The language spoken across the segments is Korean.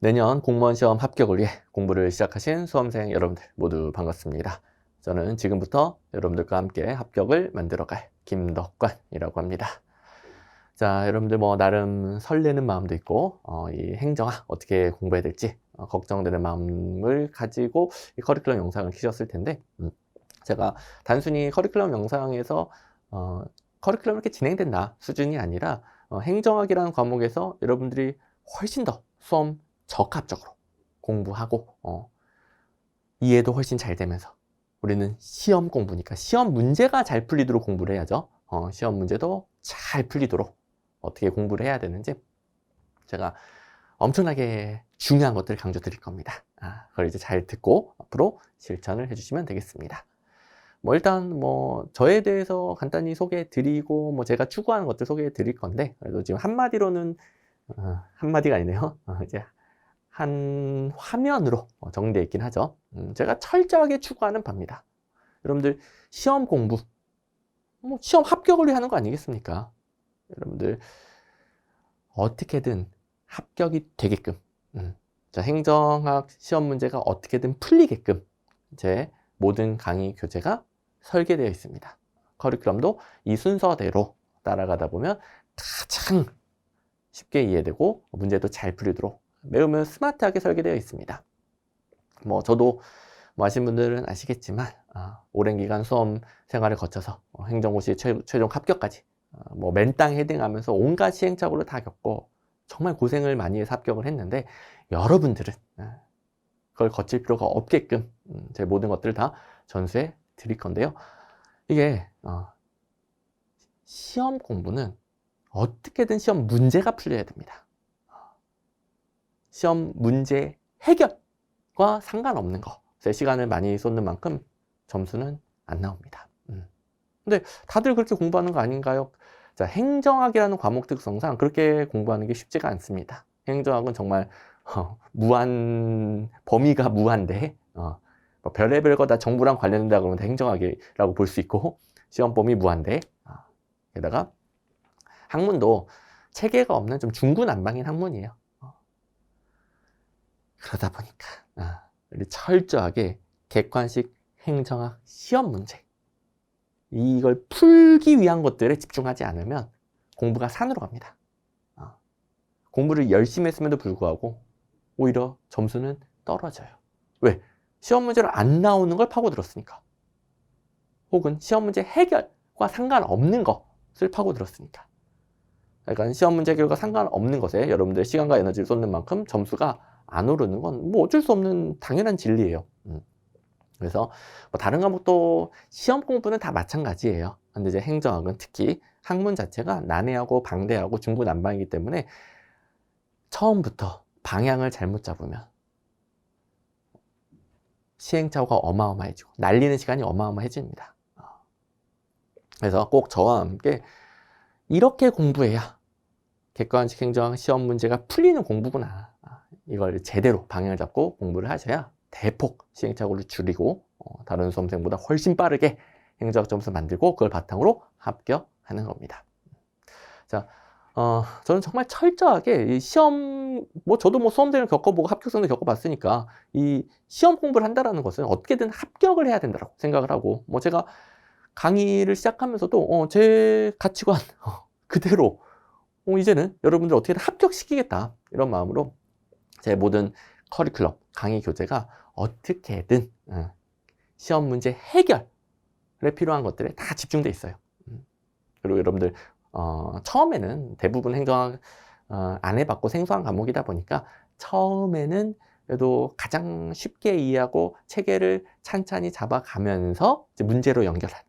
내년 공무원 시험 합격을 위해 공부를 시작하신 수험생 여러분들 모두 반갑습니다. 저는 지금부터 여러분들과 함께 합격을 만들어갈 김덕관이라고 합니다. 자, 여러분들 나름 설레는 마음도 있고 이 행정학 어떻게 공부해야 될지 걱정되는 마음을 가지고 이 커리큘럼 영상을 키셨을 텐데 제가 단순히 커리큘럼 영상에서 커리큘럼 이렇게 진행된다 수준이 아니라 행정학이라는 과목에서 여러분들이 훨씬 더 수험 적합적으로 공부하고 이해도 훨씬 잘 되면서 우리는 시험 공부니까 시험 문제가 잘 풀리도록 공부를 해야죠. 시험 문제도 잘 풀리도록 어떻게 공부를 해야 되는지 제가 엄청나게 중요한 것들을 강조 드릴 겁니다. 그걸 이제 잘 듣고 앞으로 실천을 해주시면 되겠습니다. 일단 저에 대해서 간단히 소개해 드리고 제가 추구하는 것들 소개해 드릴 건데, 그래도 지금 한마디로는 한마디가 아니네요. 이제 한 화면으로 정리되어 있긴 하죠. 제가 철저하게 추구하는 바입니다. 여러분들 시험 공부, 시험 합격을 위해 하는 거 아니겠습니까? 여러분들 어떻게든 합격이 되게끔, 자, 행정학 시험 문제가 어떻게든 풀리게끔 제 모든 강의 교재가 설계되어 있습니다. 커리큘럼도 이 순서대로 따라가다 보면 가장 쉽게 이해되고 문제도 잘 풀리도록 매우 스마트하게 설계되어 있습니다. 저도 아시는 분들은 아시겠지만 오랜 기간 수험 생활을 거쳐서 행정고시 최종 합격까지 맨땅 헤딩하면서 온갖 시행착오를 다 겪고 정말 고생을 많이 해서 합격을 했는데, 여러분들은 그걸 거칠 필요가 없게끔 제 모든 것들을 다 전수해 드릴 건데요. 이게 시험 공부는 어떻게든 시험 문제가 풀려야 됩니다. 시험 문제 해결과 상관없는 것에 시간을 많이 쏟는 만큼 점수는 안 나옵니다. 근데 다들 그렇게 공부하는 거 아닌가요? 자, 행정학이라는 과목 특성상 그렇게 공부하는 게 쉽지가 않습니다. 행정학은 정말 범위가 무한데 별의별 거 다 정부랑 관련된다 그러면 행정학이라고 볼 수 있고, 시험 범위 무한데 게다가 학문도 체계가 없는 좀 중구난방인 학문이에요. 그러다 보니까 우리 철저하게 객관식 행정학 시험 문제, 이걸 풀기 위한 것들에 집중하지 않으면 공부가 산으로 갑니다. 공부를 열심히 했음에도 불구하고 오히려 점수는 떨어져요. 왜? 시험 문제로 안 나오는 걸 파고들었으니까, 혹은 시험 문제 해결과 상관없는 것을 파고들었으니까. 그러니까 시험 문제 해결과 상관없는 것에 여러분들의 시간과 에너지를 쏟는 만큼 점수가 안 오르는 건 어쩔 수 없는 당연한 진리예요. 그래서 다른 과목도 시험 공부는 다 마찬가지예요. 근데 이제 행정학은 특히 학문 자체가 난해하고 방대하고 중구난방이기 때문에 처음부터 방향을 잘못 잡으면 시행착오가 어마어마해지고 날리는 시간이 어마어마해집니다. 그래서 꼭 저와 함께 이렇게 공부해야 객관식 행정학 시험 문제가 풀리는 공부구나, 이걸 제대로 방향을 잡고 공부를 하셔야 대폭 시행착오를 줄이고 다른 수험생보다 훨씬 빠르게 행정학 점수 만들고 그걸 바탕으로 합격하는 겁니다. 자, 저는 정말 철저하게 이 시험, 저도 수험생을 겪어보고 합격생도 겪어봤으니까 이 시험 공부를 한다는 것은 어떻게든 합격을 해야 된다고 생각을 하고, 제가 강의를 시작하면서도 제 가치관 그대로 이제는 여러분들 어떻게든 합격시키겠다, 이런 마음으로 제 모든 커리큘럼, 강의 교재가 어떻게든 시험 문제 해결에 필요한 것들에 다 집중돼 있어요. 그리고 여러분들 처음에는 대부분 행정학 안 해봤고 생소한 과목이다 보니까 처음에는 그래도 가장 쉽게 이해하고 체계를 찬찬히 잡아가면서 이제 문제로 연결한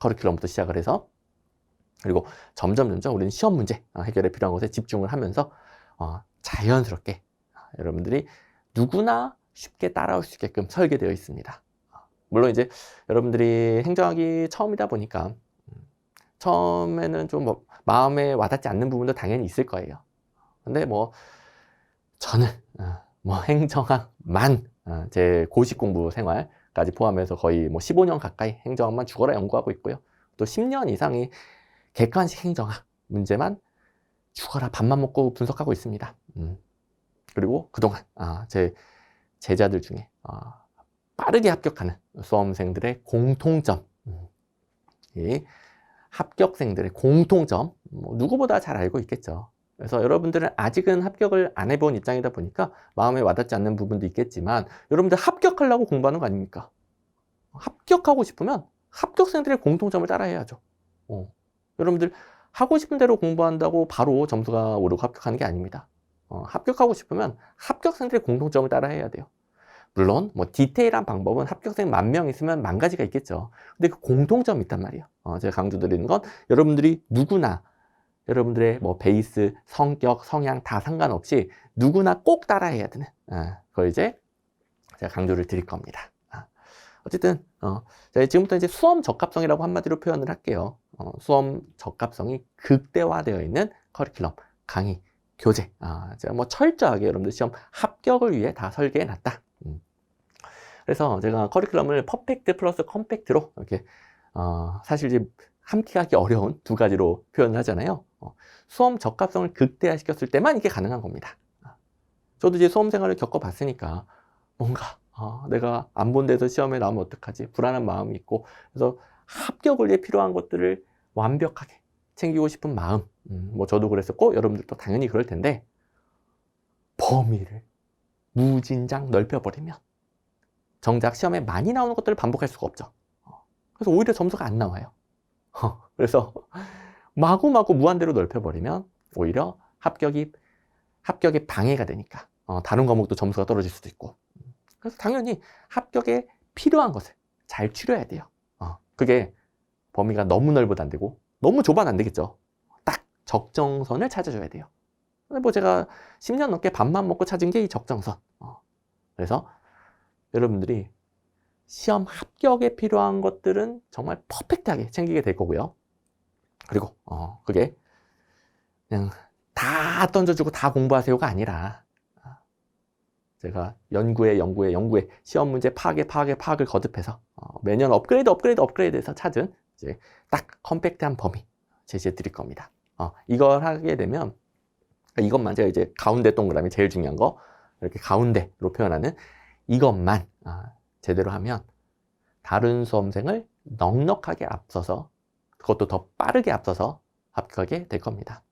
커리큘럼부터 시작을 해서, 그리고 점점 우리는 시험 문제 해결에 필요한 것에 집중을 하면서 자연스럽게 여러분들이 누구나 쉽게 따라올 수 있게끔 설계되어 있습니다. 물론 이제 여러분들이 행정학이 처음이다 보니까 처음에는 좀 마음에 와닿지 않는 부분도 당연히 있을 거예요. 근데 저는 행정학만 제 고시 공부 생활까지 포함해서 거의 15년 가까이 행정학만 죽어라 연구하고 있고요. 또 10년 이상이 객관식 행정학 문제만 죽어라 밥만 먹고 분석하고 있습니다. 그리고 그동안 제 제자들 중에 빠르게 합격하는 수험생들의 공통점, 이 합격생들의 공통점, 누구보다 잘 알고 있겠죠. 그래서 여러분들은 아직은 합격을 안 해본 입장이다 보니까 마음에 와닿지 않는 부분도 있겠지만, 여러분들 합격하려고 공부하는 거 아닙니까? 합격하고 싶으면 합격생들의 공통점을 따라해야죠. 여러분들 하고 싶은 대로 공부한다고 바로 점수가 오르고 합격하는 게 아닙니다. 합격하고 싶으면 합격생들의 공통점을 따라해야 돼요. 물론 뭐 디테일한 방법은 합격생 10,000명 있으면 10,000가지가 있겠죠. 근데 그 공통점이 있단 말이에요. 제가 강조드리는 건 여러분들이 누구나 여러분들의 뭐 베이스, 성격, 성향 다 상관없이 누구나 꼭 따라해야 되는 그걸 이제 제가 강조를 드릴 겁니다. 어쨌든 지금부터 이제 수험 적합성이라고 한마디로 표현을 할게요. 수험 적합성이 극대화되어 있는 커리큘럼, 강의, 교재. 제가 뭐 철저하게 여러분들 시험 합격을 위해 다 설계해 놨다. 그래서 제가 커리큘럼을 퍼펙트 플러스 컴팩트로 이렇게 사실 이제 함께 하기 어려운 두 가지로 표현을 하잖아요. 수험 적합성을 극대화시켰을 때만 이게 가능한 겁니다. 저도 이제 수험 생활을 겪어봤으니까 뭔가 내가 안 본 데서 시험에 나오면 어떡하지? 불안한 마음이 있고, 그래서 합격을 위해 필요한 것들을 완벽하게 챙기고 싶은 마음, 뭐 저도 그랬었고 여러분들도 당연히 그럴 텐데, 범위를 무진장 넓혀버리면 정작 시험에 많이 나오는 것들을 반복할 수가 없죠. 그래서 오히려 점수가 안 나와요. 그래서 마구마구 무한대로 넓혀버리면 오히려 합격에 방해가 되니까 다른 과목도 점수가 떨어질 수도 있고, 그래서 당연히 합격에 필요한 것을 잘 추려야 돼요. 그게 범위가 너무 넓어도 안 되고 너무 좁아도 안 되겠죠. 딱 적정선을 찾아줘야 돼요. 뭐 제가 10년 넘게 밥만 먹고 찾은 게 이 적정선. 그래서 여러분들이 시험 합격에 필요한 것들은 정말 퍼펙트하게 챙기게 될 거고요. 그리고 그게 그냥 다 던져주고 다 공부하세요가 아니라, 제가 연구에 시험 문제 파악을 거듭해서 매년 업그레이드해서 찾은 이제 딱 컴팩트한 범위 제시해 드릴 겁니다. 이걸 하게 되면, 이것만 제가 이제 가운데 동그라미 제일 중요한 거 이렇게 가운데로 표현하는 이것만 제대로 하면 다른 수험생을 넉넉하게 앞서서, 그것도 더 빠르게 앞서서 합격하게 될 겁니다.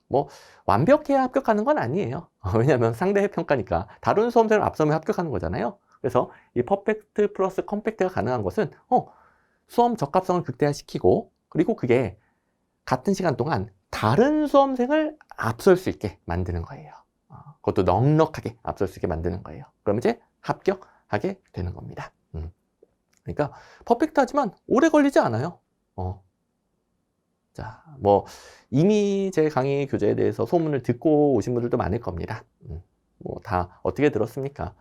뭐 완벽해야 합격하는 건 아니에요. 왜냐하면 상대 평가니까 다른 수험생을 앞서면 합격하는 거잖아요. 그래서 이 퍼펙트 플러스 컴팩트가 가능한 것은 수험 적합성을 극대화시키고, 그리고 그게 같은 시간 동안 다른 수험생을 앞설 수 있게 만드는 거예요. 그것도 넉넉하게 앞설 수 있게 만드는 거예요. 그럼 이제 합격하게 되는 겁니다. 그러니까 퍼펙트하지만 오래 걸리지 않아요. 자, 뭐 이미 제 강의 교재에 대해서 소문을 듣고 오신 분들도 많을 겁니다. 뭐 다 어떻게 들었습니까?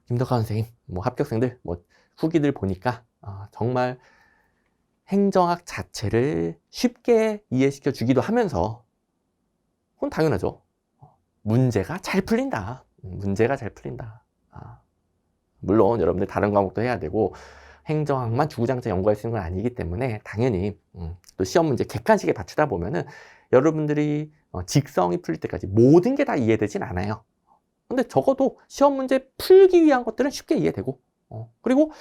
김덕환 선생님, 뭐 합격생들, 뭐 후기들 보니까 정말 행정학 자체를 쉽게 이해시켜 주기도 하면서, 그건 당연하죠. 문제가 잘 풀린다. 문제가 잘 풀린다. 물론 여러분들 다른 과목도 해야 되고 행정학만 주구장창 연구할 수 있는 건 아니기 때문에 당연히 또 시험 문제 객관식에 맞추다 보면은 여러분들이 직성이 풀릴 때까지 모든 게 다 이해되진 않아요. 근데 적어도 시험 문제 풀기 위한 것들은 쉽게 이해되고, 그리고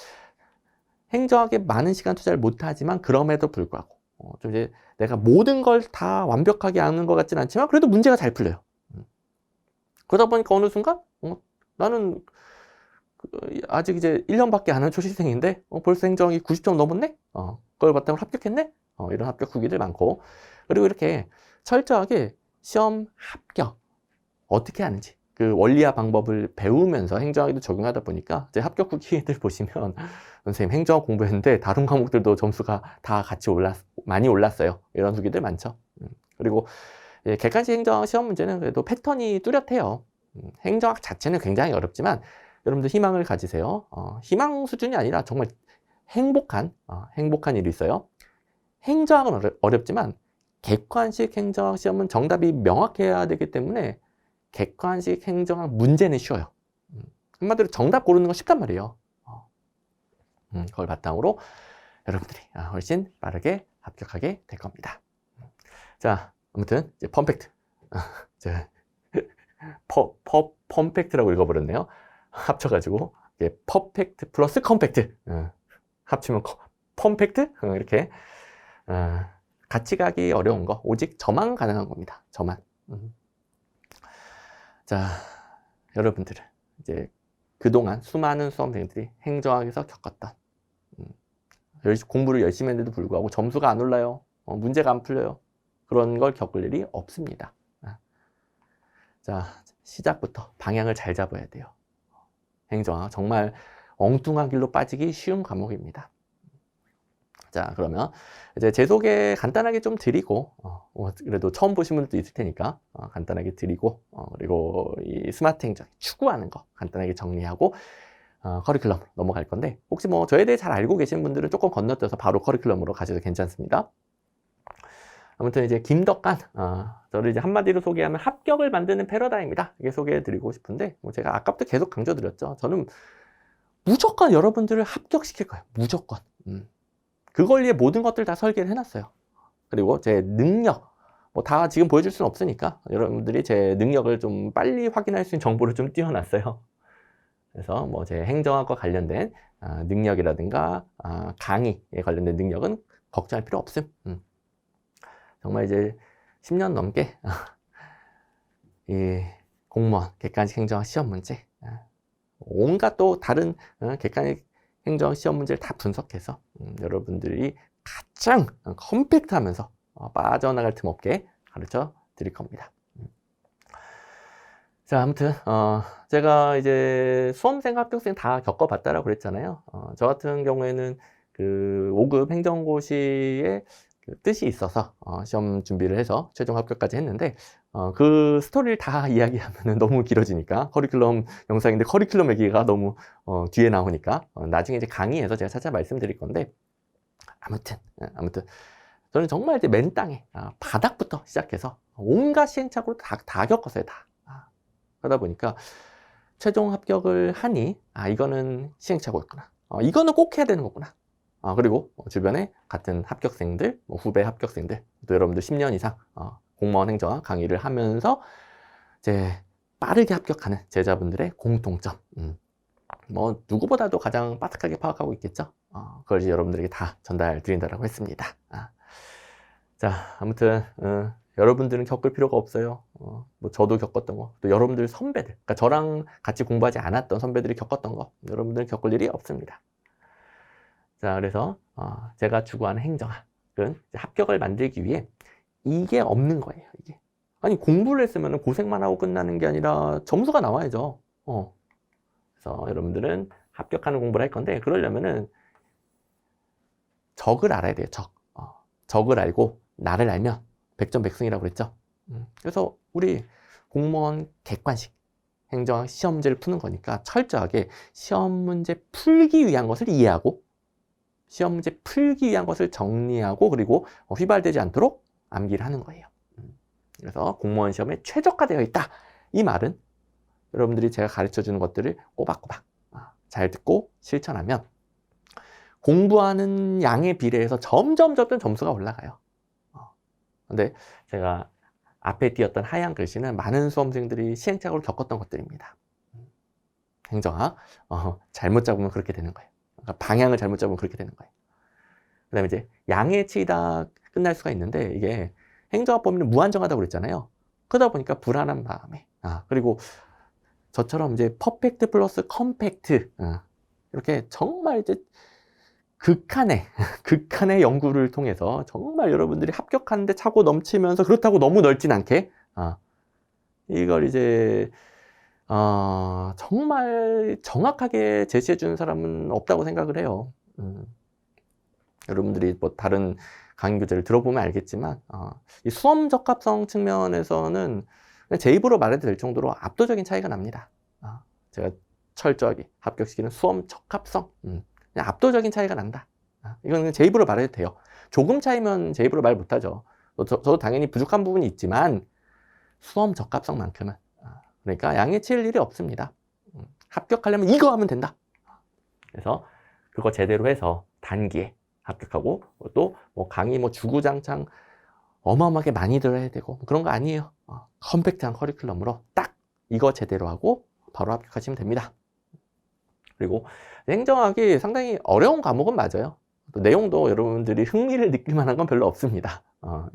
행정학에 많은 시간 투자를 못하지만 그럼에도 불구하고 좀 이제 내가 모든 걸 다 완벽하게 아는 것 같진 않지만 그래도 문제가 잘 풀려요. 그러다 보니까 어느 순간 나는 아직 이제 1년밖에 안 한 초시생인데 벌써 행정이 90점 넘었네? 그걸 바탕으로 합격했네? 이런 합격 후기들 많고, 그리고 이렇게 철저하게 시험 합격 어떻게 하는지 그 원리와 방법을 배우면서 행정학에도 적용하다 보니까 이제 합격 후기들 보시면 선생님 행정학 공부했는데 다른 과목들도 점수가 다 같이 많이 올랐어요. 이런 후기들 많죠. 그리고 객관식 행정학 시험 문제는 그래도 패턴이 뚜렷해요. 행정학 자체는 굉장히 어렵지만 여러분들 희망을 가지세요. 희망 수준이 아니라 정말 행복한 일이 있어요. 행정학은 어렵지만 객관식 행정학 시험은 정답이 명확해야 되기 때문에 객관식 행정학 문제는 쉬워요. 한마디로 정답 고르는 건 쉽단 말이에요. 그걸 바탕으로 여러분들이 훨씬 빠르게 합격하게 될 겁니다. 자, 아무튼 이제 퍼펙트 펌팩트라고 읽어버렸네요. 합쳐가지고 이게 퍼펙트 플러스 컴팩트 합치면 펌팩트 이렇게 같이 가기 어려운 거 오직 저만 가능한 겁니다. 저만. 자, 여러분들은 이제 그동안 수많은 수험생들이 행정학에서 겪었던 공부를 열심히 했는데도 불구하고 점수가 안 올라요. 문제가 안 풀려요. 그런 걸 겪을 일이 없습니다. 자, 시작부터 방향을 잘 잡아야 돼요. 행정학 정말 엉뚱한 길로 빠지기 쉬운 과목입니다. 자, 그러면 이제 제 소개 간단하게 좀 드리고 그래도 처음 보신 분들도 있을 테니까 간단하게 드리고 그리고 이 스마트 행정 추구하는 거 간단하게 정리하고 커리큘럼으로 넘어갈 건데, 혹시 뭐 저에 대해 잘 알고 계신 분들은 조금 건너뛰어서 바로 커리큘럼으로 가셔도 괜찮습니다. 아무튼 이제 김덕관, 저를 이제 한마디로 소개하면 합격을 만드는 패러다임이다, 이게 소개해드리고 싶은데, 뭐 제가 아까부터 계속 강조드렸죠. 저는 무조건 여러분들을 합격시킬 거예요. 무조건. 그걸 위해 모든 것들 다 설계를 해놨어요. 그리고 제 능력, 뭐 다 지금 보여줄 수는 없으니까 여러분들이 제 능력을 좀 빨리 확인할 수 있는 정보를 좀 띄워놨어요. 그래서 뭐 제 행정학과 관련된 능력이라든가 강의에 관련된 능력은 걱정할 필요 없음. 정말 이제 10년 넘게 이 공무원 객관식 행정학 시험 문제, 온갖 또 다른 객관식 행정학 시험 문제를 다 분석해서 여러분들이 가장 컴팩트하면서 빠져나갈 틈 없게 가르쳐 드릴 겁니다. 자, 아무튼 제가 이제 수험생, 합격생 다 겪어봤다라고 그랬잖아요. 저 같은 경우에는 그 5급 행정고시의 그 뜻이 있어서 시험 준비를 해서 최종 합격까지 했는데, 그 스토리를 다 이야기하면 너무 길어지니까, 커리큘럼 영상인데 커리큘럼 얘기가 너무 뒤에 나오니까 나중에 이제 강의에서 제가 차차 말씀드릴 건데, 아무튼 저는 정말 이제 맨 땅에 바닥부터 시작해서 온갖 시행착오를 다 겪었어요. 다. 그러다 보니까 최종 합격을 하니 이거는 시행착오였구나, 이거는 꼭 해야 되는 거구나. 그리고 주변에 같은 합격생들, 후배 합격생들, 또 여러분들 10년 이상 공무원 행정학 강의를 하면서 이제 빠르게 합격하는 제자분들의 공통점, 뭐 누구보다도 가장 빠삭하게 파악하고 있겠죠. 그걸 이제 여러분들에게 다 전달 드린다라고 했습니다. 자, 아무튼 여러분들은 겪을 필요가 없어요. 뭐 저도 겪었던 거, 또 여러분들 선배들, 그러니까 저랑 같이 공부하지 않았던 선배들이 겪었던 거, 여러분들은 겪을 일이 없습니다. 자, 그래서 제가 추구하는 행정학은 합격을 만들기 위해 이게 없는 거예요. 이게. 아니, 공부를 했으면 고생만 하고 끝나는 게 아니라 점수가 나와야죠. 그래서 여러분들은 합격하는 공부를 할 건데, 그러려면은 적을 알아야 돼요. 적을 알고 나를 알면 백전백승이라고 그랬죠. 그래서 우리 공무원 객관식 행정학 시험 문제를 푸는 거니까 철저하게 시험 문제 풀기 위한 것을 이해하고, 시험 문제 풀기 위한 것을 정리하고, 그리고 휘발되지 않도록 암기를 하는 거예요. 그래서 공무원 시험에 최적화되어 있다, 이 말은 여러분들이 제가 가르쳐주는 것들을 꼬박꼬박 잘 듣고 실천하면 공부하는 양에 비례해서 점점 점수가 올라가요. 근데 제가 앞에 띄었던 하얀 글씨는 많은 수험생들이 시행착오를 겪었던 것들입니다. 행정학 잘못 잡으면 그렇게 되는 거예요. 그러니까 방향을 잘못 잡으면 그렇게 되는 거예요. 그 다음에 이제 양에 치이다 끝날 수가 있는데, 이게 행정학 범위는 무한정하다고 그랬잖아요. 그러다 보니까 불안한 마음에, 그리고 저처럼 이제 퍼펙트 플러스 컴팩트, 이렇게 정말 이제 극한의 연구를 통해서 정말 여러분들이 합격하는데 차고 넘치면서, 그렇다고 너무 넓진 않게, 이걸 이제 정말 정확하게 제시해 주는 사람은 없다고 생각을 해요. 여러분들이 뭐 다른 강의 교재를 들어보면 알겠지만, 이 수험 적합성 측면에서는 제 입으로 말해도 될 정도로 압도적인 차이가 납니다. 제가 철저하게 합격시키는 수험 적합성, 그냥 압도적인 차이가 난다. 이건 제 입으로 말해도 돼요. 조금 차이면 제 입으로 말 못하죠. 저도 당연히 부족한 부분이 있지만 수험 적합성만큼은, 그러니까 양에 치일 일이 없습니다. 합격하려면 이거 하면 된다. 그래서 그거 제대로 해서 단기에 합격하고, 또 뭐 강의 뭐 주구장창 어마어마하게 많이 들어야 되고 그런 거 아니에요. 컴팩트한 커리큘럼으로 딱 이거 제대로 하고 바로 합격하시면 됩니다. 그리고 행정학이 상당히 어려운 과목은 맞아요. 또 내용도 여러분들이 흥미를 느낄 만한 건 별로 없습니다.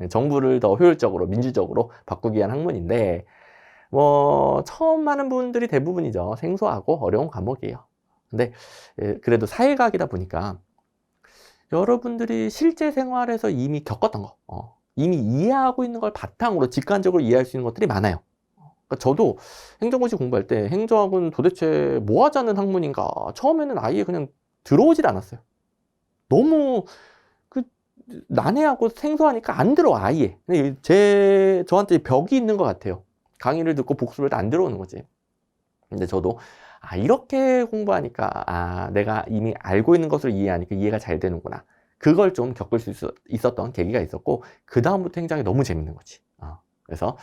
정부를 더 효율적으로 민주적으로 바꾸기 위한 학문인데 뭐 처음 하는 분들이 대부분이죠. 생소하고 어려운 과목이에요. 근데 그래도 사회과학이다 보니까 여러분들이 실제 생활에서 이미 겪었던 거, 이미 이해하고 있는 걸 바탕으로 직관적으로 이해할 수 있는 것들이 많아요. 그러니까 저도 행정고시 공부할 때 행정학은 도대체 뭐 하자는 학문인가 처음에는 아예 그냥 들어오질 않았어요. 너무 난해하고 생소하니까 안 들어와 아예. 저한테 벽이 있는 것 같아요. 강의를 듣고 복습을 해도 안 들어오는 거지. 근데 저도 이렇게 공부하니까 내가 이미 알고 있는 것을 이해하니까 이해가 잘 되는구나. 그걸 좀 겪을 수 있었던 계기가 있었고 그 다음부터 행정이 너무 재밌는 거지. 그래서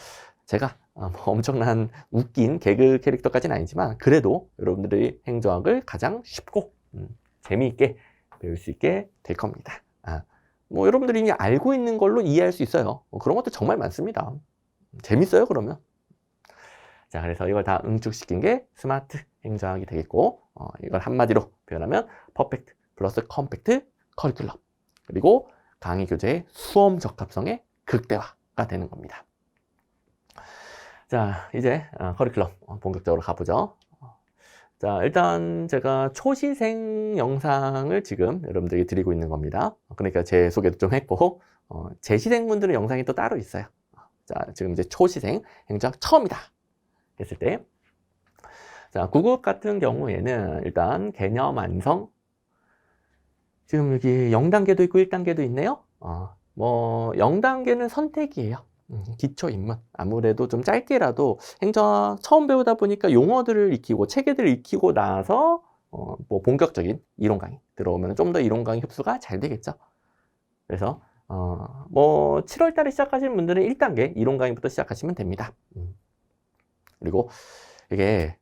제가 뭐 엄청난 웃긴 개그 캐릭터까지는 아니지만 그래도 여러분들이 행정학을 가장 쉽고 재미있게 배울 수 있게 될 겁니다. 뭐 여러분들이 이미 알고 있는 걸로 이해할 수 있어요. 그런 것도 정말 많습니다. 재밌어요 그러면. 자, 그래서 이걸 다 응축시킨 게 스마트 행정학이 되겠고, 이걸 한마디로 표현하면 퍼펙트 플러스 컴팩트 커리큘럼. 그리고 강의 교재의 수험 적합성의 극대화가 되는 겁니다. 자, 이제 커리큘럼 본격적으로 가보죠. 자, 일단 제가 초시생 영상을 지금 여러분들에게 드리고 있는 겁니다. 그러니까 제 소개도 좀 했고, 재시생분들은 영상이 또 따로 있어요. 자, 지금 이제 초시생 행정학 처음이다 했을 때, 자, 9급 같은 경우에는 일단 개념 완성. 지금 여기 0단계도 있고 1단계도 있네요. 뭐 0단계는 선택이에요. 기초 입문. 아무래도 좀 짧게라도 행정학 처음 배우다 보니까 용어들을 익히고 체계들을 익히고 나서 뭐 본격적인 이론 강의 들어오면 좀 더 이론 강의 흡수가 잘 되겠죠. 그래서 뭐 7월 달에 시작하시는 분들은 1단계 이론 강의부터 시작하시면 됩니다. 그리고 이게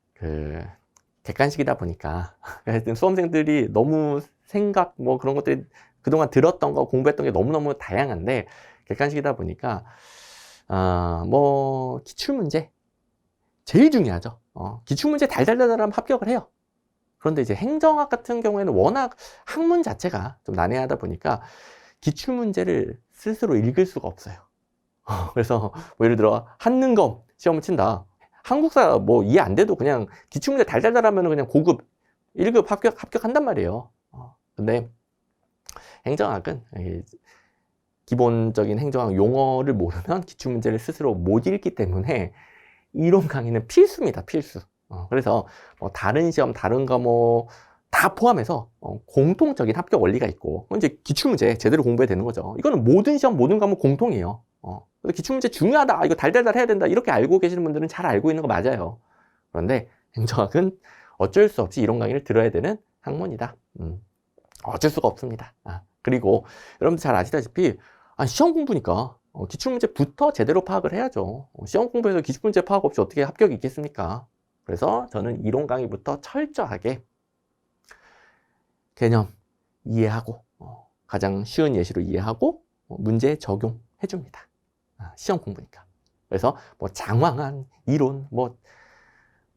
객관식이다 보니까 하여튼 수험생들이 너무 생각 뭐 그런 것들이 그동안 들었던 거 공부했던 게 너무너무 다양한데 객관식이다 보니까 뭐 기출문제 제일 중요하죠. 기출문제 달달달달하면 합격을 해요. 그런데 이제 행정학 같은 경우에는 워낙 학문 자체가 좀 난해하다 보니까 기출문제를 스스로 읽을 수가 없어요. 그래서 뭐 예를 들어 한능검 시험을 친다. 한국사 뭐 이해 안 돼도 그냥 기출문제 달달달하면 그냥 고급 1급 합격한단 말이에요. 근데 행정학은 기본적인 행정학 용어를 모르면 기출문제를 스스로 못 읽기 때문에 이론 강의는 필수입니다. 필수. 그래서 뭐 다른 시험, 다른 과목 다 포함해서 공통적인 합격 원리가 있고 이제 기출문제 제대로 공부해야 되는 거죠. 이거는 모든 시험, 모든 과목 공통이에요. 기출문제 중요하다. 이거 달달달 해야 된다. 이렇게 알고 계시는 분들은 잘 알고 있는 거 맞아요. 그런데 행정학은 어쩔 수 없이 이론 강의를 들어야 되는 학문이다. 어쩔 수가 없습니다. 그리고 여러분들 잘 아시다시피 시험 공부니까 기출문제부터 제대로 파악을 해야죠. 시험 공부에서 기출문제 파악 없이 어떻게 합격이 있겠습니까? 그래서 저는 이론 강의부터 철저하게 개념 이해하고 가장 쉬운 예시로 이해하고 문제 적용해 줍니다. 시험 공부니까. 그래서 뭐 장황한 이론, 뭐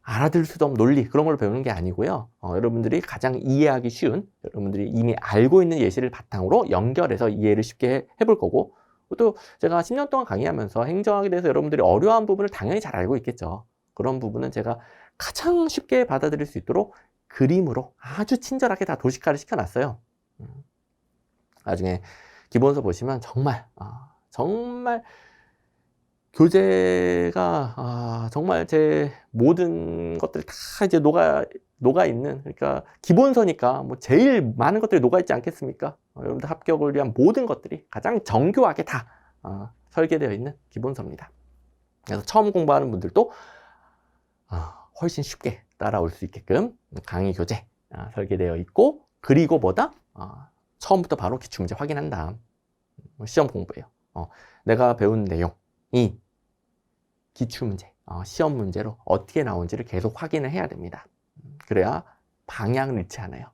알아들 수도 없는 논리 그런 걸 배우는 게 아니고요. 여러분들이 가장 이해하기 쉬운 여러분들이 이미 알고 있는 예시를 바탕으로 연결해서 이해를 쉽게 해볼 거고 또 제가 10년 동안 강의하면서 행정학에 대해서 여러분들이 어려운 부분을 당연히 잘 알고 있겠죠. 그런 부분은 제가 가장 쉽게 받아들일 수 있도록 그림으로 아주 친절하게 다 도식화를 시켜놨어요. 나중에 기본서 보시면 정말 교재가 정말 제 모든 것들이 다 이제 녹아 있는 그러니까 기본서니까 뭐 제일 많은 것들이 녹아 있지 않겠습니까? 여러분들 합격을 위한 모든 것들이 가장 정교하게 다 설계되어 있는 기본서입니다. 그래서 처음 공부하는 분들도 훨씬 쉽게 따라올 수 있게끔 강의 교재 설계되어 있고 그리고 뭐다? 처음부터 바로 기출문제 확인한 다음 시험 공부예요. 내가 배운 내용이 기출문제, 시험 문제로 어떻게 나온지를 계속 확인을 해야 됩니다. 그래야 방향을 잃지 않아요.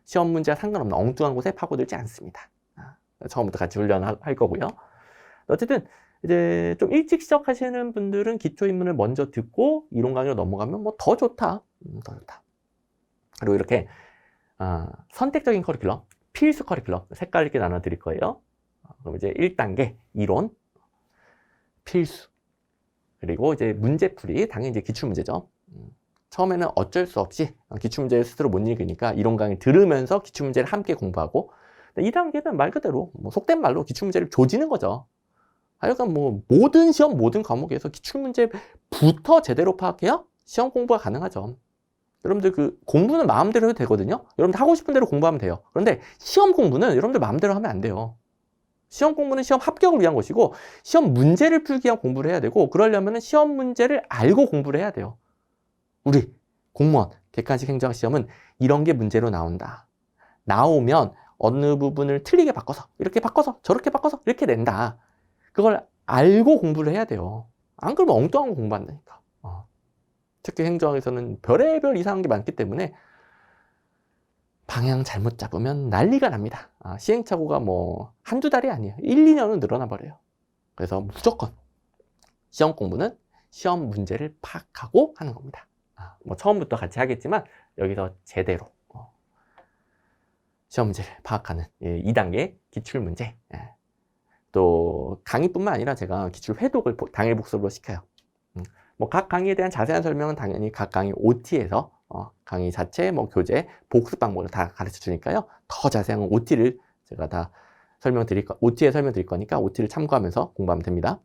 시험 문제와 상관없는 엉뚱한 곳에 파고들지 않습니다. 처음부터 같이 훈련할 거고요. 어쨌든 이제 좀 일찍 시작하시는 분들은 기초 입문을 먼저 듣고 이론 강의로 넘어가면 뭐 더 좋다. 더 좋다. 그리고 이렇게 선택적인 커리큘럼, 필수 커리큘럼 색깔 이렇게 나눠 드릴 거예요. 그럼 이제 1단계 이론, 필수, 그리고 이제 문제풀이, 당연히 이제 기출문제죠. 처음에는 어쩔 수 없이 기출문제를 스스로 못 읽으니까 이론 강의 들으면서 기출문제를 함께 공부하고, 2단계는 말 그대로 뭐 속된 말로 기출문제를 조지는 거죠. 하여간 뭐 모든 시험, 모든 과목에서 기출문제부터 제대로 파악해야 시험 공부가 가능하죠. 여러분들 그 공부는 마음대로 해도 되거든요. 여러분들 하고 싶은 대로 공부하면 돼요. 그런데 시험 공부는 여러분들 마음대로 하면 안 돼요. 시험 공부는 시험 합격을 위한 것이고, 시험 문제를 풀기 위한 공부를 해야 되고, 그러려면 시험 문제를 알고 공부를 해야 돼요. 우리 공무원 객관식 행정학 시험은 이런 게 문제로 나온다. 나오면 어느 부분을 틀리게 바꿔서, 이렇게 바꿔서, 저렇게 바꿔서 이렇게 낸다. 그걸 알고 공부를 해야 돼요. 안 그러면 엉뚱한 거 공부한다니까. 특히 행정학에서는 별의별 이상한 게 많기 때문에 방향 잘못 잡으면 난리가 납니다. 시행착오가 뭐 한두 달이 아니에요. 1, 2년은 늘어나 버려요. 그래서 무조건 시험 공부는 시험 문제를 파악하고 하는 겁니다. 뭐 처음부터 같이 하겠지만 여기서 제대로 시험 문제를 파악하는 2단계 기출문제. 또 강의뿐만 아니라 제가 기출 회독을 당일 복습으로 시켜요. 뭐 각 강의에 대한 자세한 설명은 당연히 각 강의 OT에서 강의 자체, 뭐 교재, 복습 방법을 다 가르쳐 주니까요. 더 자세한 OT를 제가 다 OT에 설명드릴 거니까 OT를 참고하면서 공부하면 됩니다.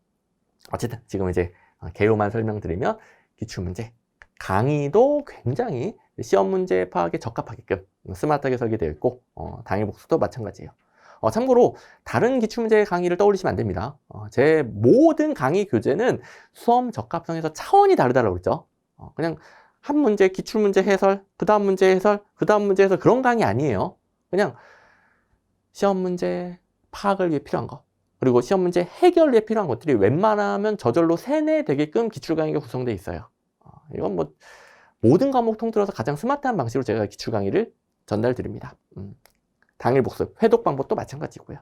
어쨌든 지금 이제 개요만 설명드리면 기출문제, 강의도 굉장히 시험 문제 파악에 적합하게끔 스마트하게 설계되어 있고, 당일 복습도 마찬가지예요. 참고로 다른 기출문제 강의를 떠올리시면 안 됩니다. 제 모든 강의 교재는 수험 적합성에서 차원이 다르다고 그랬죠. 그냥 한 문제, 기출문제 해설, 그 다음 문제 해설, 그 다음 문제 해설, 그런 강의 아니에요. 그냥 시험 문제 파악을 위해 필요한 거, 그리고 시험 문제 해결을 위해 필요한 것들이 웬만하면 저절로 세뇌되게끔 기출 강의가 구성되어 있어요. 이건 뭐 모든 과목 통틀어서 가장 스마트한 방식으로 제가 기출 강의를 전달 드립니다. 당일 복습, 회독 방법도 마찬가지고요.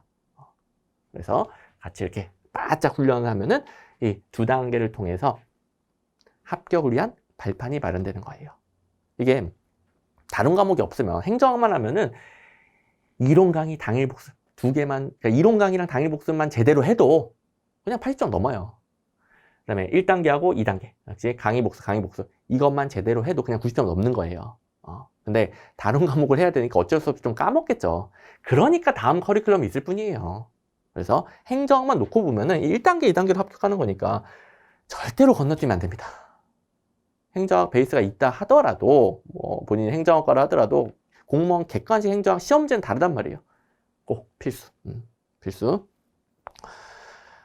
그래서 같이 이렇게 바짝 훈련을 하면은 이 2단계를 통해서 합격을 위한 발판이 마련되는 거예요. 이게 다른 과목이 없으면, 행정학만 하면은 이론 강의, 당일 복습 2개만, 그러니까 이론 강의랑 당일 복습만 제대로 해도 그냥 80점 넘어요. 그 다음에 1단계하고 2단계, 역시 강의 복습 이것만 제대로 해도 그냥 90점 넘는 거예요. 근데 다른 과목을 해야 되니까 어쩔 수 없이 좀 까먹겠죠. 그러니까 다음 커리큘럼이 있을 뿐이에요. 그래서 행정학만 놓고 보면은 1단계, 2단계로 합격하는 거니까 절대로 건너뛰면 안 됩니다. 행정학 베이스가 있다 하더라도, 뭐 본인이 행정학과를 하더라도 공무원 객관식 행정학 시험 문제는 다르단 말이에요. 꼭 필수. 필수.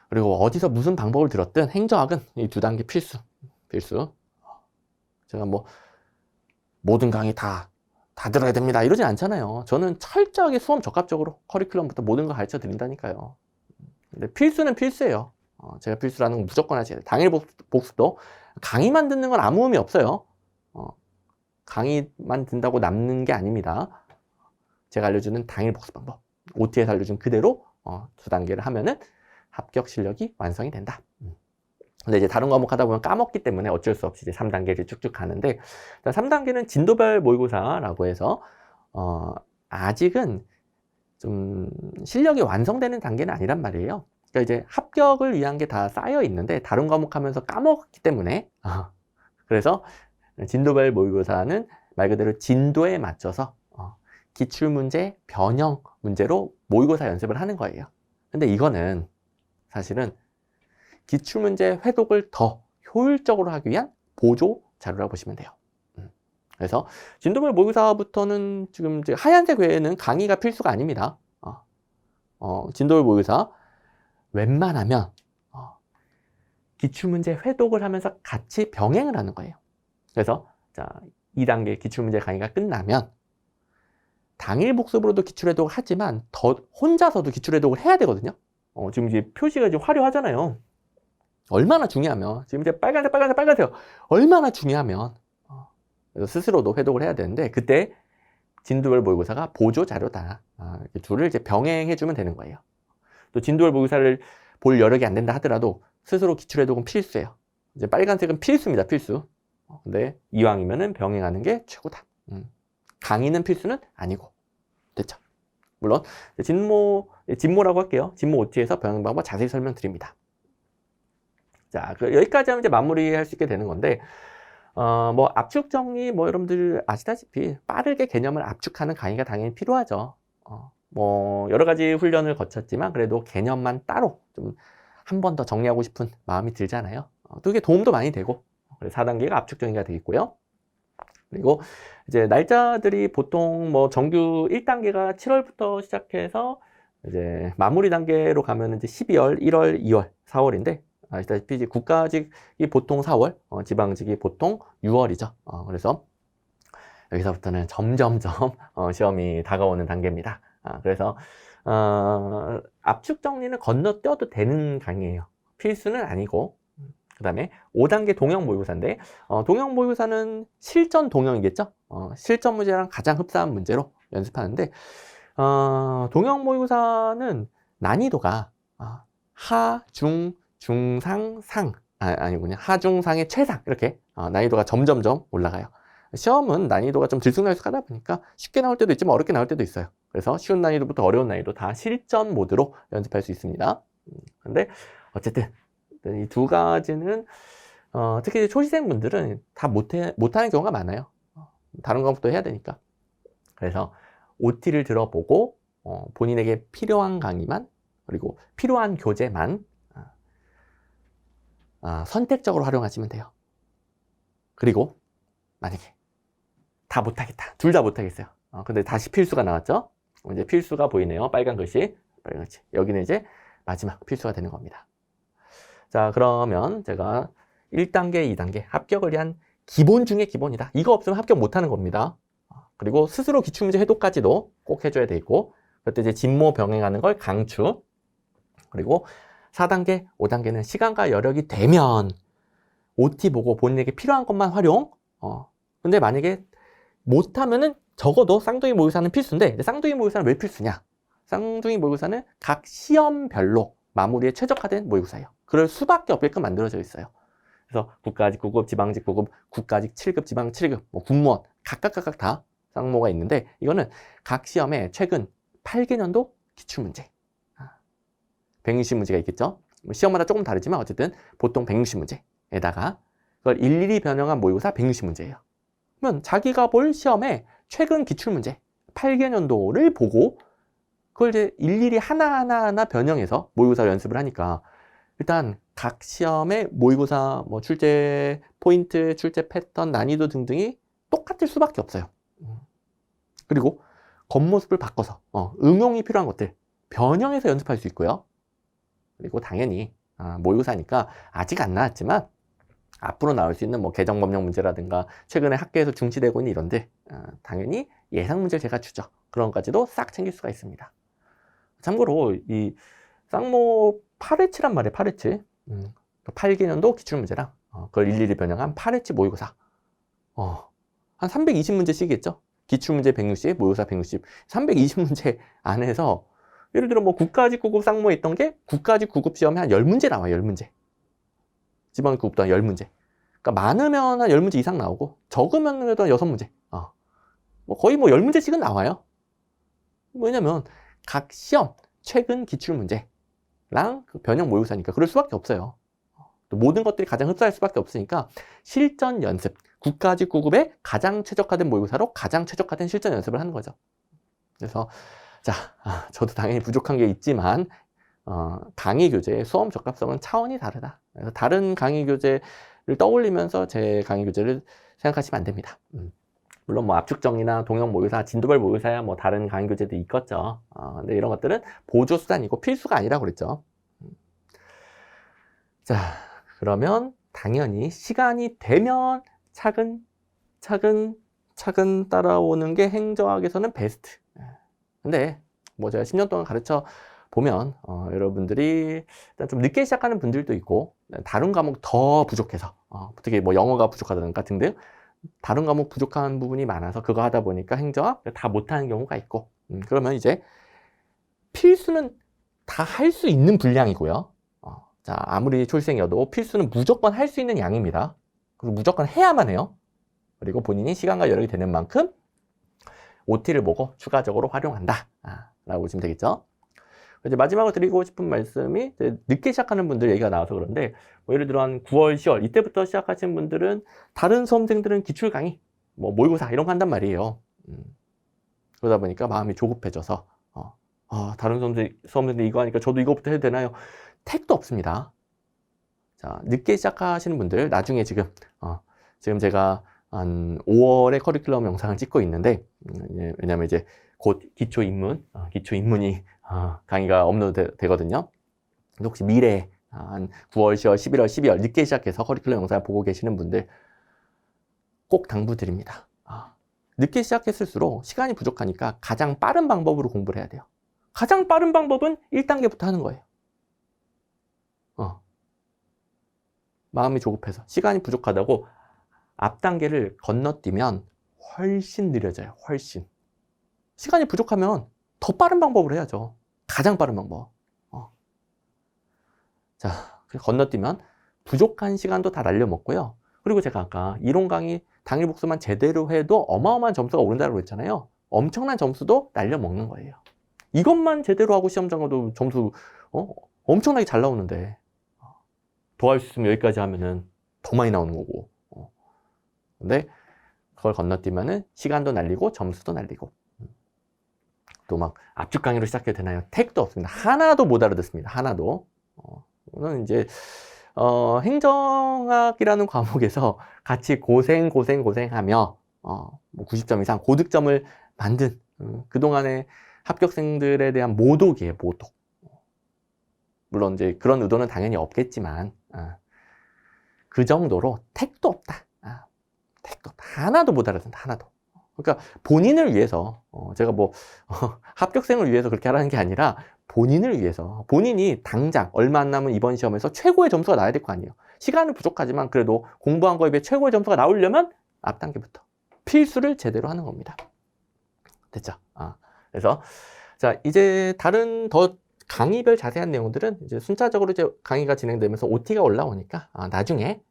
그리고 어디서 무슨 방법을 들었든 행정학은 이 2단계 필수. 제가 뭐 모든 강의 다 들어야 됩니다 이러진 않잖아요. 저는 철저하게 수험 적합적으로 커리큘럼부터 모든 걸 가르쳐 드린다니까요. 근데 필수는 필수예요. 제가 필수라는 건 무조건 하셔야 돼요. 당일 복습도 강의만 듣는 건 아무 의미 없어요. 강의만 듣는다고 남는 게 아닙니다. 제가 알려주는 당일 복습 방법, OT에서 알려준 그대로 2단계를 하면은 합격 실력이 완성이 된다. 근데 이제 다른 과목 하다 보면 까먹기 때문에 어쩔 수 없이 이제 3단계를 쭉쭉 가는데, 3단계는 진도별 모의고사라고 해서 아직은 좀 실력이 완성되는 단계는 아니란 말이에요. 그러니까 이제 합격을 위한 게 다 쌓여 있는데 다른 과목 하면서 까먹었기 때문에 그래서 진도별 모의고사는 말 그대로 진도에 맞춰서 기출문제 변형 문제로 모의고사 연습을 하는 거예요. 근데 이거는 사실은 기출문제 회독을 더 효율적으로 하기 위한 보조 자료라고 보시면 돼요. 그래서 진도별 모의고사부터는 지금 하얀색 외에는 강의가 필수가 아닙니다. 진도별 모의고사 웬만하면 기출문제 회독을 하면서 같이 병행을 하는 거예요. 그래서 자, 2단계 기출문제 강의가 끝나면 당일 복습으로도 기출회독을 하지만 혼자서도 기출회독을 해야 되거든요. 지금 이제 표시가 지금 화려하잖아요. 얼마나 중요하면, 지금 이제 빨간색 얼마나 중요하면 그래서 스스로도 회독을 해야 되는데, 그때 진도별 모의고사가 보조 자료다. 이렇게 둘을 이제 병행해 주면 되는 거예요. 또 진도별 모의고사를 볼 여력이 안 된다 하더라도 스스로 기출해독은 필수예요. 이제 빨간색은 필수입니다. 필수. 근데 이왕이면은 병행하는 게 최고다. 강의는 필수는 아니고. 됐죠? 물론 진모라고 할게요. 진모 OT에서 병행 방법 자세히 설명드립니다. 자, 여기까지 하면 이제 마무리할 수 있게 되는 건데, 뭐 압축 정리 뭐 여러분들 아시다시피 빠르게 개념을 압축하는 강의가 당연히 필요하죠. 뭐 여러 가지 훈련을 거쳤지만 그래도 개념만 따로 좀 한 번 더 정리하고 싶은 마음이 들잖아요. 그게 도움도 많이 되고, 4단계가 압축 정리가 되겠고요. 그리고 이제 날짜들이 보통 뭐 정규 1단계가 7월부터 시작해서 이제 마무리 단계로 가면 이제 12월, 1월, 2월, 4월인데, 아시다시피 이제 국가직이 보통 4월, 지방직이 보통 6월이죠. 그래서 여기서부터는 점점점 시험이 다가오는 단계입니다. 그래서 압축 정리는 건너뛰어도 되는 강의예요. 필수는 아니고. 그 다음에 5단계 동형 모의고사인데, 동형 모의고사는 실전 동형이겠죠? 실전 문제랑 가장 흡사한 문제로 연습하는데, 동형 모의고사는 난이도가 하, 중, 중상, 상, 아니군요. 하, 중, 상의 최상, 이렇게 난이도가 점점점 올라가요. 시험은 난이도가 좀 들쑥날쑥하다 보니까 쉽게 나올 때도 있지만 어렵게 나올 때도 있어요. 그래서 쉬운 난이도부터 어려운 난이도 다 실전 모드로 연습할 수 있습니다. 근데 어쨌든 이 두 가지는 특히 초시생분들은 다 못하는 경우가 많아요. 다른 과목도 해야 되니까. 그래서 OT를 들어보고 본인에게 필요한 강의만, 그리고 필요한 교재만 선택적으로 활용하시면 돼요. 그리고 만약에 다 못하겠다, 둘 다 못하겠어요. 근데 다시 필수가 나왔죠. 이제 필수가 보이네요. 빨간 글씨. 여기는 이제 마지막 필수가 되는 겁니다. 자, 그러면 제가 1단계, 2단계 합격을 위한 기본 중에 기본이다. 이거 없으면 합격 못하는 겁니다. 그리고 스스로 기출문제 해독까지도 꼭 해줘야 되고, 그때 이제 진모 병행하는 걸 강추. 그리고 4단계, 5단계는 시간과 여력이 되면 OT 보고 본인에게 필요한 것만 활용. 근데 만약에 못하면은 적어도 쌍둥이 모의고사는 필수인데, 쌍둥이 모의고사는 왜 필수냐? 쌍둥이 모의고사는 각 시험별로 마무리에 최적화된 모의고사예요. 그럴 수밖에 없게끔 만들어져 있어요. 그래서 국가직 9급, 지방직 9급, 국가직 7급, 지방 7급, 뭐 군무원 각각 다 쌍모가 있는데, 이거는 각 시험에 최근 8개년도 기출문제 160문제가 있겠죠. 시험마다 조금 다르지만 어쨌든 보통 160문제에다가 그걸 일일이 변형한 모의고사 160문제예요. 그러면 자기가 볼 시험에 최근 기출문제 8개년도를 보고 그걸 이제 일일이 하나하나 변형해서 모의고사 연습을 하니까, 일단 각 시험의 모의고사 뭐 출제 포인트, 출제 패턴, 난이도 등등이 똑같을 수밖에 없어요. 그리고 겉모습을 바꿔서 응용이 필요한 것들 변형해서 연습할 수 있고요. 그리고 당연히 모의고사니까 아직 안 나왔지만 앞으로 나올 수 있는 뭐 개정 법령 문제라든가 최근에 학계에서 중시되고 있는 이런데 당연히 예상 문제를 제가 주죠. 그런 것까지도 싹 챙길 수가 있습니다. 참고로 이 쌍모 8회치란 말이에요. 8회치. 8개년도 기출문제랑 그걸 일일이 변형한 8회치 모의고사. 한 320문제씩이겠죠. 기출문제 160, 모의고사 160. 320문제 안에서 예를 들어 뭐 국가직 9급 쌍모에 있던 게 국가직 9급 시험에 한 10문제 나와요. 10문제. 지방 9급도 한 10문제. 그러니까 많으면 한 10문제 이상 나오고 적으면 그래도 한 6문제. 뭐 거의 뭐 10문제씩은 나와요. 왜냐면 각 시험 최근 기출문제랑 그 변형 모의고사니까 그럴 수밖에 없어요. 또 모든 것들이 가장 흡사할 수밖에 없으니까 실전 연습, 국가직 9급에 가장 최적화된 모의고사로 가장 최적화된 실전 연습을 하는 거죠. 그래서 자, 저도 당연히 부족한 게 있지만 강의 교재의 수험 적합성은 차원이 다르다. 그래서 다른 강의 교재를 떠올리면서 제 강의 교재를 생각하시면 안 됩니다. 물론 뭐 압축정리나 동형 모의고사, 진도별 모의고사야 뭐 다른 강의 교재도 있겠죠. 근데 이런 것들은 보조 수단이고 필수가 아니라고 그랬죠. 자, 그러면 당연히 시간이 되면 차근차근 따라오는 게 행정학에서는 베스트. 근데 뭐 제가 10년 동안 가르쳐 보면 여러분들이 일단 좀 늦게 시작하는 분들도 있고 다른 과목 더 부족해서 특히 뭐 영어가 부족하다든가 등등 다른 과목 부족한 부분이 많아서 그거 하다 보니까 행정학 다 못하는 경우가 있고 그러면 이제 필수는 다 할 수 있는 분량이고요. 자, 아무리 초시생이어도 필수는 무조건 할 수 있는 양입니다. 그리고 무조건 해야만 해요. 그리고 본인이 시간과 여력이 되는 만큼 OT를 보고 추가적으로 활용한다. 라고 보시면 되겠죠. 이제 마지막으로 드리고 싶은 말씀이 이제 늦게 시작하는 분들 얘기가 나와서 그런데 뭐 예를 들어 한 9월, 10월 이때부터 시작하시는 분들은 다른 수험생들은 기출 강의, 뭐 모의고사 이런 거 한단 말이에요. 그러다 보니까 마음이 조급해져서 다른 수험생들 이거 하니까 저도 이거부터 해도 되나요? 택도 없습니다. 자, 늦게 시작하시는 분들 나중에 지금 제가 한 5월에 커리큘럼 영상을 찍고 있는데 왜냐면 이제 곧 기초 입문이 강의가 업로드 되거든요. 혹시 미래에 한 9월, 10월, 11월, 12월 늦게 시작해서 커리큘럼 영상을 보고 계시는 분들 꼭 당부드립니다. 늦게 시작했을수록 시간이 부족하니까 가장 빠른 방법으로 공부를 해야 돼요. 가장 빠른 방법은 1단계부터 하는 거예요. 마음이 조급해서 시간이 부족하다고 앞 단계를 건너뛰면 훨씬 느려져요. 훨씬. 시간이 부족하면 더 빠른 방법으로 해야죠. 가장 빠른 방법. 자, 건너뛰면 부족한 시간도 다 날려먹고요. 그리고 제가 아까 이론 강의 당일 복습만 제대로 해도 어마어마한 점수가 오른다고 했잖아요. 엄청난 점수도 날려먹는 거예요. 이것만 제대로 하고 시험장 가도 점수 엄청나게 잘 나오는데 더 할 수 있으면 여기까지 하면은 더 많이 나오는 거고. 근데 그걸 건너뛰면은 시간도 날리고 점수도 날리고 또 막 압축 강의로 시작해도 되나요? 택도 없습니다. 하나도 못 알아듣습니다. 하나도. 저는 이제 행정학이라는 과목에서 같이 고생하며 뭐 90점 이상 고득점을 만든 그동안의 합격생들에 대한 모독이에요. 모독. 물론 이제 그런 의도는 당연히 없겠지만 그 정도로 택도 없다. 택도 없다. 하나도 못 알아듣는다. 하나도. 그러니까 본인을 위해서 제가 뭐 합격생을 위해서 그렇게 하라는 게 아니라 본인을 위해서 본인이 당장 얼마 안 남은 이번 시험에서 최고의 점수가 나야 될 거 아니에요. 시간은 부족하지만 그래도 공부한 거에 비해 최고의 점수가 나오려면 앞 단계부터 필수를 제대로 하는 겁니다. 됐죠? 그래서 자 이제 다른 더 강의별 자세한 내용들은 이제 순차적으로 이제 강의가 진행되면서 OT가 올라오니까 나중에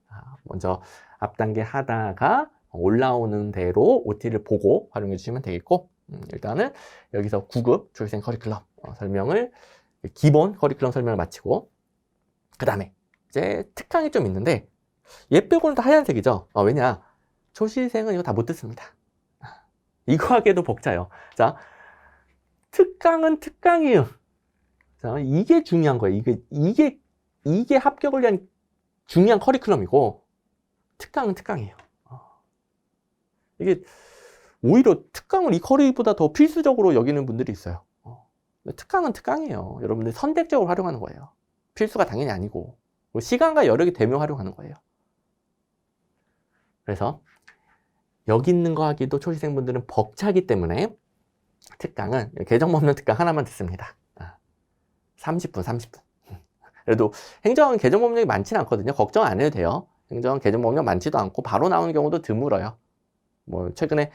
먼저 앞 단계 하다가 올라오는 대로 OT를 보고 활용해 주시면 되겠고 일단은 여기서 9급 초시생 커리큘럼 설명을 기본 커리큘럼 설명을 마치고 그 다음에 이제 특강이 좀 있는데 얘 빼고는 다 하얀색이죠. 왜냐 초시생은 이거 다 못 듣습니다. 이거 하기에도 벅차요. 자 특강은 특강이에요. 자 이게 중요한 거예요. 이게 합격을 위한 중요한 커리큘럼이고 특강은 특강이에요. 이게 오히려 특강을 이 커리보다 더 필수적으로 여기는 분들이 있어요. 특강은 특강이에요. 여러분들 선택적으로 활용하는 거예요. 필수가 당연히 아니고 시간과 여력이 되며 활용하는 거예요. 그래서 여기 있는 거 하기도 초시생분들은 벅차기 때문에 특강은 개정 없는 특강 하나만 듣습니다. 30분. 그래도 행정은 개정 법령이 많지는 않거든요. 걱정 안 해도 돼요. 행정 개정 법령 많지도 않고 바로 나오는 경우도 드물어요. 뭐 최근에